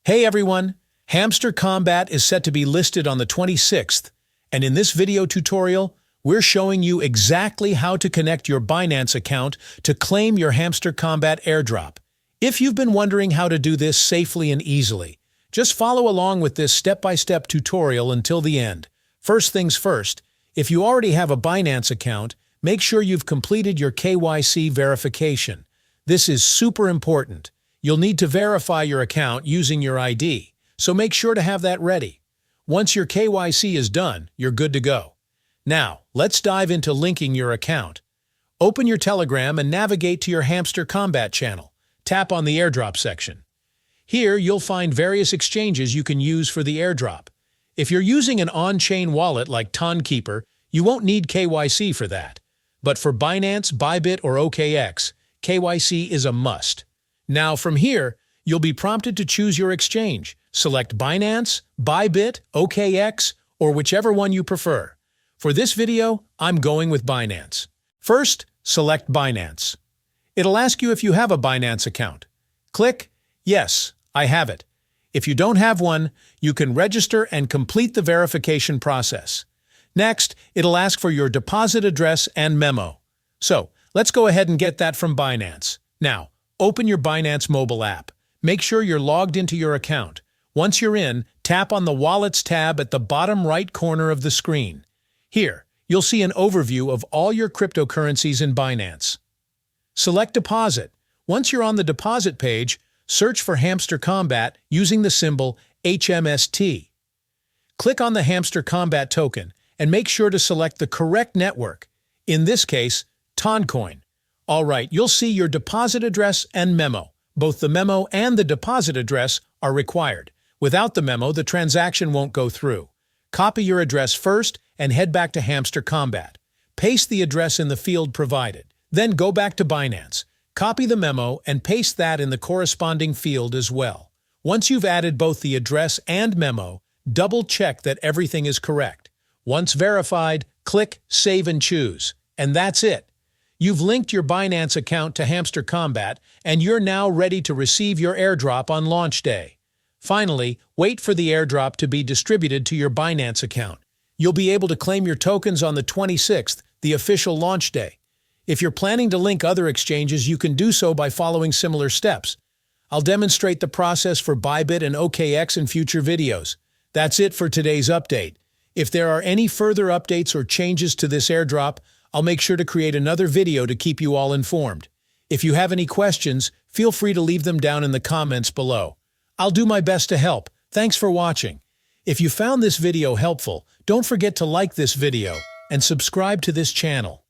Hey everyone, Hamster Combat is set to be listed on the 26th, and in this video tutorial, we're showing you exactly how to connect your Binance account to claim your Hamster Combat airdrop. If you've been wondering how to do this safely and easily, just follow along with this step-by-step tutorial until the end. First things first, if you already have a Binance account, make sure you've completed your KYC verification. This is super important. You'll need to verify your account using your ID, so make sure to have that ready. Once your KYC is done, you're good to go. Now, let's dive into linking your account. Open your Telegram and navigate to your Hamster Combat channel. Tap on the Airdrop section. Here, you'll find various exchanges you can use for the airdrop. If you're using an on-chain wallet like Keeper, you won't need KYC for that. But for Binance, Bybit, or OKX, KYC is a must. Now from here, you'll be prompted to choose your exchange. Select Binance, Bybit, OKX, or whichever one you prefer. For this video, I'm going with Binance. First, select Binance. It'll ask you if you have a Binance account. Click Yes, I have it. If you don't have one, you can register and complete the verification process. Next, it'll ask for your deposit address and memo. So, let's go ahead and get that from Binance. Now, open your Binance mobile app. Make sure you're logged into your account. Once you're in, tap on the Wallets tab at the bottom right corner of the screen. Here, you'll see an overview of all your cryptocurrencies in Binance. Select Deposit. Once you're on the deposit page, search for Hamster Combat using the symbol HMST. Click on the Hamster Combat token and make sure to select the correct network, in this case, Toncoin. All right, you'll see your deposit address and memo. Both the memo and the deposit address are required. Without the memo, the transaction won't go through. Copy your address first and head back to Hamster Combat. Paste the address in the field provided. Then go back to Binance. Copy the memo and paste that in the corresponding field as well. Once you've added both the address and memo, double-check that everything is correct. Once verified, click Save and Choose. And that's it. You've linked your Binance account to Hamster Combat, and you're now ready to receive your airdrop on launch day. Finally, wait for the airdrop to be distributed to your Binance account. You'll be able to claim your tokens on the 26th, the official launch day. If you're planning to link other exchanges, you can do so by following similar steps. I'll demonstrate the process for Bybit and OKX in future videos. That's it for today's update. If there are any further updates or changes to this airdrop, I'll make sure to create another video to keep you all informed. If you have any questions, feel free to leave them down in the comments below. I'll do my best to help. Thanks for watching. If you found this video helpful, don't forget to like this video and subscribe to this channel.